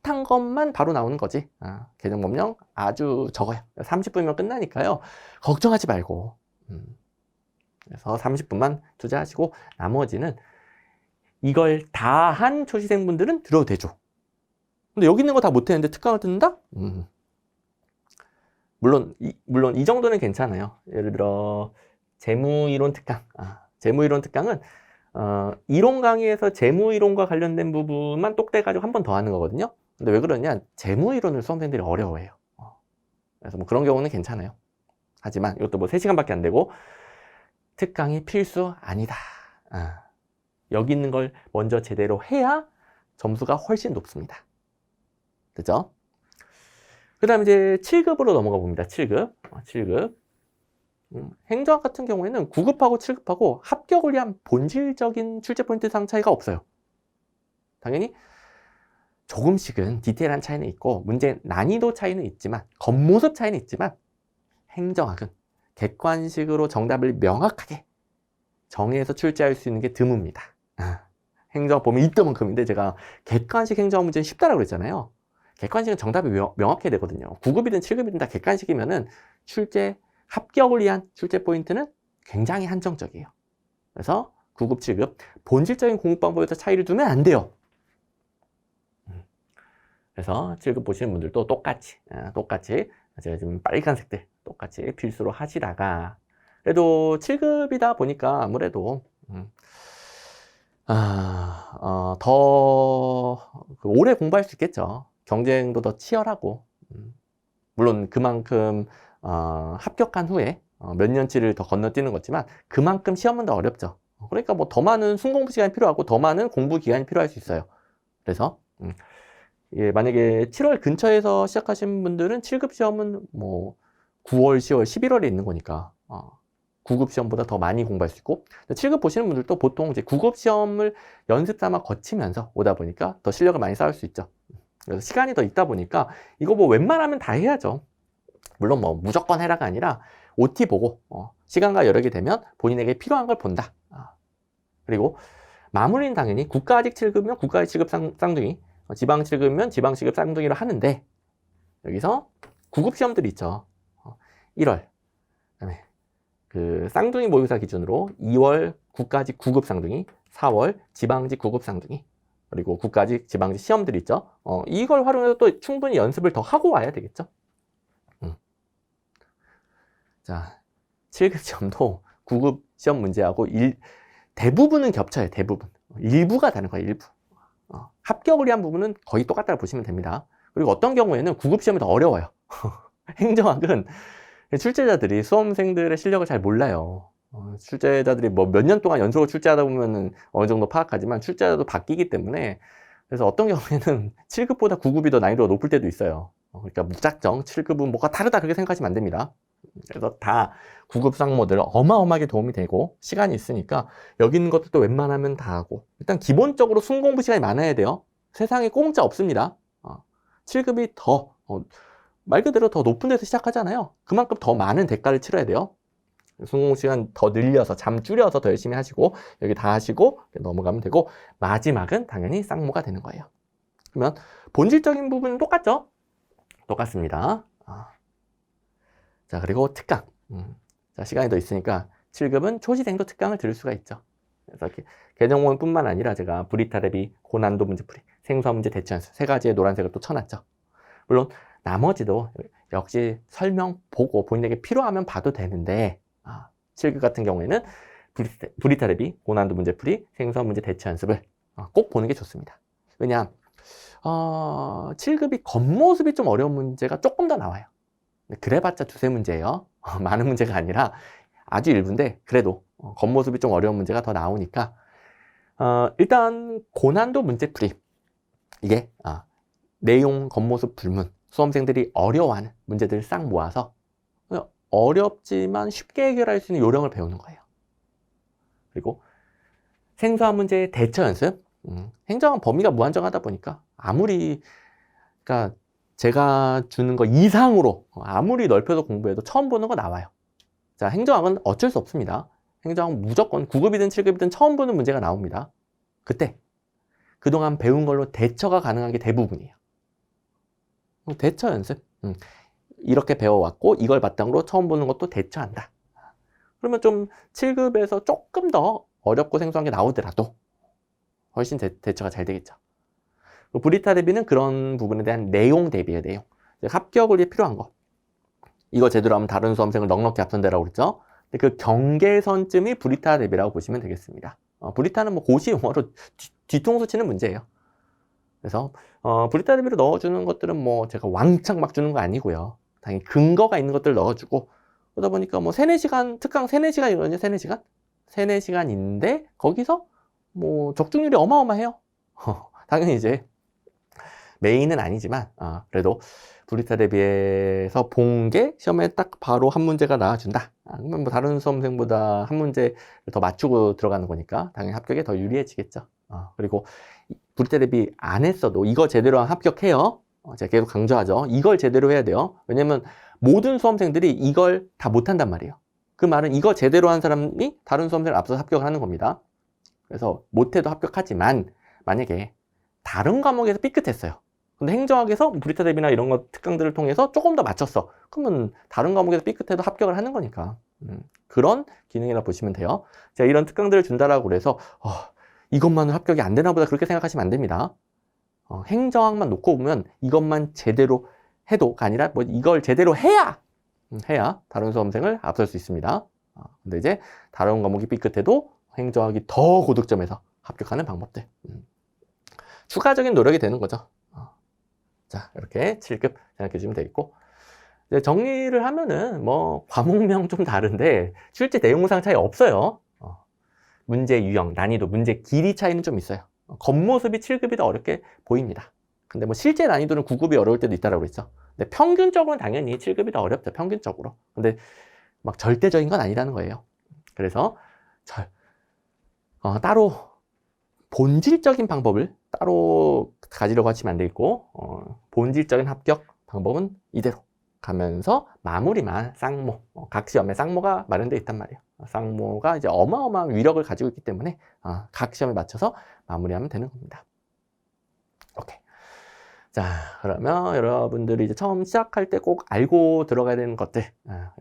핫한 것만 바로 나오는 거지. 개정 법령 아주 적어요. 30분이면 끝나니까요. 걱정하지 말고. 그래서 30분만 투자하시고 나머지는 이걸 다 한 초시생분들은 들어도 되죠. 근데 여기 있는 거 다 못했는데 특강을 듣는다? 물론 이 정도는 괜찮아요. 예를 들어 재무이론 특강. 재무이론 특강은 이론 강의에서 재무이론과 관련된 부분만 똑대가지고 한 번 더 하는 거거든요. 근데 왜 그러냐? 재무이론을 수험생들이 어려워해요. 그래서 뭐 그런 경우는 괜찮아요. 하지만 이것도 뭐 3시간밖에 안 되고 특강이 필수 아니다. 여기 있는 걸 먼저 제대로 해야 점수가 훨씬 높습니다. 그죠? 그 다음에 이제 7급으로 넘어가 봅니다. 7급. 행정학 같은 경우에는 9급하고 7급하고 합격을 위한 본질적인 출제 포인트 상 차이가 없어요. 당연히 조금씩은 디테일한 차이는 있고 문제 난이도 차이는 있지만 겉모습 차이는 있지만 행정학은 객관식으로 정답을 명확하게 정의해서 출제할 수 있는 게 드뭅니다. 행정학 보면 이때만큼인데 제가 객관식 행정학 문제는 쉽다라고 그랬잖아요. 객관식은 정답이 명확해야 되거든요. 9급이든 7급이든 다 객관식이면은 합격을 위한 출제 포인트는 굉장히 한정적이에요. 그래서 9급, 7급 본질적인 공부 방법에서 차이를 두면 안 돼요. 그래서 7급 보시는 분들도 똑같이 제가 지금 빨간색들 똑같이 필수로 하시다가 그래도 7급이다 보니까 아무래도 더 오래 공부할 수 있겠죠. 경쟁도 더 치열하고 물론 그만큼 합격한 후에 몇 년치를 더 건너뛰는 거지만 그만큼 시험은 더 어렵죠. 그러니까 뭐 더 많은 순공부 시간이 필요하고 더 많은 공부 기간이 필요할 수 있어요. 그래서 예, 만약에 7월 근처에서 시작하신 분들은 7급 시험은 뭐 9월, 10월, 11월에 있는 거니까 9급 시험보다 더 많이 공부할 수 있고 7급 보시는 분들도 보통 이제 9급 시험을 연습 삼아 거치면서 오다 보니까 더 실력을 많이 쌓을 수 있죠. 그래서 시간이 더 있다 보니까 이거 뭐 웬만하면 다 해야죠. 물론 뭐 무조건 해라가 아니라 OT 보고 시간과 여력이 되면 본인에게 필요한 걸 본다. 그리고 마무리는 당연히 국가직 7급이면 국가직 7급 쌍둥이, 지방 7급이면 지방 7급 쌍둥이로 하는데 여기서 9급 시험들이 있죠. 1월 그다음에 그 쌍둥이 모의고사 기준으로 2월 국가직 9급 쌍둥이, 4월 지방직 9급 쌍둥이, 그리고 국가직 지방직 시험들이 있죠. 이걸 활용해서 또 충분히 연습을 더 하고 와야 되겠죠. 자, 7급 시험도 9급 시험 문제하고 대부분은 겹쳐요. 대부분. 일부가 다른 거예요. 일부. 합격을 위한 부분은 거의 똑같다고 보시면 됩니다. 그리고 어떤 경우에는 9급 시험이 더 어려워요. 행정학은 출제자들이 수험생들의 실력을 잘 몰라요. 출제자들이 뭐 몇 년 동안 연속으로 출제하다 보면은 어느 정도 파악하지만 출제자도 바뀌기 때문에 그래서 어떤 경우에는 7급보다 9급이 더 난이도가 높을 때도 있어요. 그러니까 무작정 7급은 뭐가 다르다 그렇게 생각하시면 안 됩니다. 그래서 다 9급 쌍모들 어마어마하게 도움이 되고 시간이 있으니까 여기 있는 것들도 웬만하면 다 하고 일단 기본적으로 순공부 시간이 많아야 돼요. 세상에 공짜 없습니다. 7급이 더 말 그대로 더 높은 데서 시작하잖아요. 그만큼 더 많은 대가를 치러야 돼요. 순공부 시간 더 늘려서 잠 줄여서 더 열심히 하시고 여기 다 하시고 넘어가면 되고 마지막은 당연히 쌍모가 되는 거예요. 그러면 본질적인 부분은 똑같죠? 똑같습니다. 자, 그리고 특강. 자, 시간이 더 있으니까 7급은 초시생도 특강을 들을 수가 있죠. 그래서 이렇게 개정문뿐만 아니라 제가 브리타 대비 고난도 문제풀이, 생소한 문제 대처 연습 세 가지의 노란색을 또 쳐놨죠. 물론 나머지도 역시 설명 보고 본인에게 필요하면 봐도 되는데 7급 같은 경우에는 브리타 대비 고난도 문제풀이, 생소한 문제 대처 연습을 꼭 보는 게 좋습니다. 왜냐 7급이 겉모습이 좀 어려운 문제가 조금 더 나와요. 그래봤자 두세 문제예요. 많은 문제가 아니라 아주 일부인데 그래도 겉모습이 좀 어려운 문제가 더 나오니까 일단 고난도 문제풀이 이게 내용, 겉모습, 불문 수험생들이 어려워하는 문제들을 싹 모아서 어렵지만 쉽게 해결할 수 있는 요령을 배우는 거예요. 그리고 생소한 문제의 대처 연습 행정은 범위가 무한정하다 보니까 아무리 그러니까 제가 주는 거 이상으로 아무리 넓혀서 공부해도 처음 보는 거 나와요. 자, 행정학은 어쩔 수 없습니다. 행정학은 무조건 9급이든 7급이든 처음 보는 문제가 나옵니다. 그때 그동안 배운 걸로 대처가 가능한 게 대부분이에요. 대처 연습. 이렇게 배워왔고 이걸 바탕으로 처음 보는 것도 대처한다. 그러면 좀 7급에서 조금 더 어렵고 생소한 게 나오더라도 훨씬 대처가 잘 되겠죠. 브리타 대비는 그런 부분에 대한 내용 대비예요. 내용. 합격을 위해 필요한 거. 이거 제대로 하면 다른 수험생을 넉넉히 앞선다라고 그랬죠. 그 경계선쯤이 브리타 대비라고 보시면 되겠습니다. 브리타는 뭐 고시 용어로 뒤통수 치는 문제예요. 그래서 브리타 대비로 넣어주는 것들은 뭐 제가 왕창 막 주는 거 아니고요. 당연히 근거가 있는 것들 넣어주고 그러다 보니까 뭐 3-4시간 특강 3-4시간이거든요. 3-4시간? 3-4시간인데 거기서 뭐 적중률이 어마어마해요. 당연히 이제 메인은 아니지만 그래도 브리타 대비에서 본 게 시험에 딱 바로 한 문제가 나와준다. 그러면 뭐 다른 수험생보다 한 문제 더 맞추고 들어가는 거니까 당연히 합격에 더 유리해지겠죠. 그리고 브리타 대비 안 했어도 이거 제대로 합격해요. 제가 계속 강조하죠. 이걸 제대로 해야 돼요. 왜냐면 모든 수험생들이 이걸 다 못한단 말이에요. 그 말은 이거 제대로 한 사람이 다른 수험생을 앞서서 합격을 하는 겁니다. 그래서 못해도 합격하지만 만약에 다른 과목에서 삐끗했어요. 근데 행정학에서 브리타 대비나 이런 거 특강들을 통해서 조금 더 맞췄어. 그러면 다른 과목에서 삐끗해도 합격을 하는 거니까. 그런 기능이라 보시면 돼요. 제가 이런 특강들을 준다라고 그래서 이것만은 합격이 안 되나 보다 그렇게 생각하시면 안 됩니다. 행정학만 놓고 보면 이것만 제대로 해도가 아니라 뭐 이걸 제대로 해야 다른 수험생을 앞설 수 있습니다. 근데 이제 다른 과목이 삐끗해도 행정학이 더 고득점에서 합격하는 방법들. 추가적인 노력이 되는 거죠. 자, 이렇게 7급 생각해 주시면 되겠고, 이제 정리를 하면은 뭐 과목명 좀 다른데 실제 내용상 차이 없어요. 문제 유형, 난이도, 문제 길이 차이는 좀 있어요. 겉모습이 7급이 더 어렵게 보입니다. 근데 뭐 실제 난이도는 9급이 어려울 때도 있다라고 그랬죠. 근데 평균적으로는 당연히 7급이 더 어렵죠. 평균적으로. 근데 막 절대적인 건 아니라는 거예요. 그래서 따로 본질적인 방법을 따로 가지려고 하시면 안 되겠고, 본질적인 합격 방법은 이대로 가면서 마무리만 쌍모, 각 시험에 쌍모가 마련되어 있단 말이에요. 쌍모가 이제 어마어마한 위력을 가지고 있기 때문에 각 시험에 맞춰서 마무리하면 되는 겁니다. 오케이. 자, 그러면 여러분들이 이제 처음 시작할 때 꼭 알고 들어가야 되는 것들,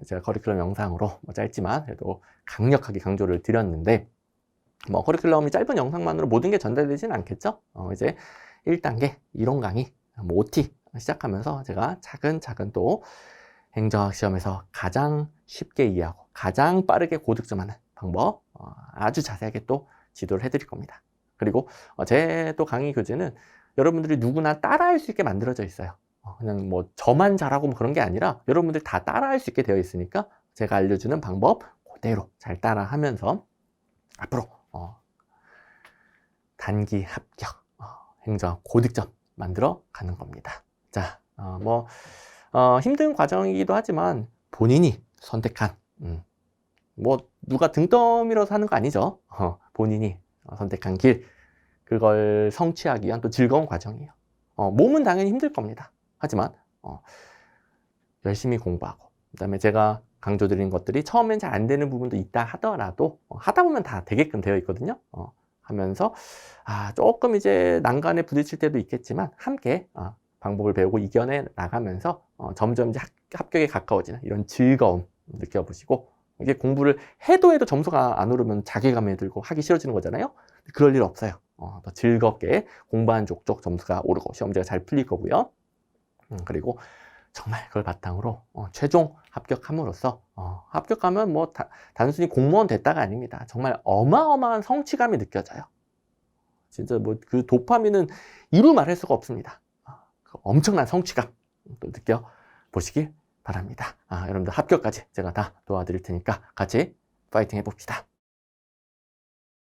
제가 커리큘럼 영상으로 짧지만 그래도 강력하게 강조를 드렸는데, 뭐 커리큘럼이 짧은 영상만으로 모든 게 전달되지는 않겠죠. 이제 1단계 이론 강의, 뭐 OT 시작하면서 제가 차근차근 또 행정학 시험에서 가장 쉽게 이해하고 가장 빠르게 고득점하는 방법 아주 자세하게 또 지도를 해드릴 겁니다. 그리고 제 또 강의 교재는 여러분들이 누구나 따라할 수 있게 만들어져 있어요. 그냥 뭐 저만 잘하고 뭐 그런 게 아니라 여러분들 다 따라할 수 있게 되어 있으니까 제가 알려주는 방법 그대로 잘 따라하면서 앞으로 단기 합격, 행정학 고득점 만들어 가는 겁니다. 자, 힘든 과정이기도 하지만 본인이 선택한, 뭐 누가 등 떠밀어서 하는 거 아니죠. 본인이 선택한 길, 그걸 성취하기 위한 또 즐거운 과정이에요. 몸은 당연히 힘들 겁니다. 하지만 열심히 공부하고, 그다음에 제가 강조드린 것들이 처음엔 잘 안 되는 부분도 있다 하더라도 하다 보면 다 되게끔 되어 있거든요. 하면서 조금 이제 난간에 부딪힐 때도 있겠지만 함께 방법을 배우고 이겨내 나가면서 점점 이제 합격에 가까워지는 이런 즐거움 느껴보시고, 이게 공부를 해도 점수가 안 오르면 자괴감이 들고 하기 싫어지는 거잖아요. 그럴 일 없어요. 더 즐겁게 공부한 족족 점수가 오르고 시험지가 잘 풀릴 거고요. 그리고 정말 그걸 바탕으로 최종 합격함으로써 합격하면 뭐 단순히 공무원 됐다가 아닙니다. 정말 어마어마한 성취감이 느껴져요. 진짜 뭐 그 도파민은 이루 말할 수가 없습니다. 그 엄청난 성취감 또 느껴보시길 바랍니다. 여러분들 합격까지 제가 다 도와드릴 테니까 같이 파이팅 해봅시다.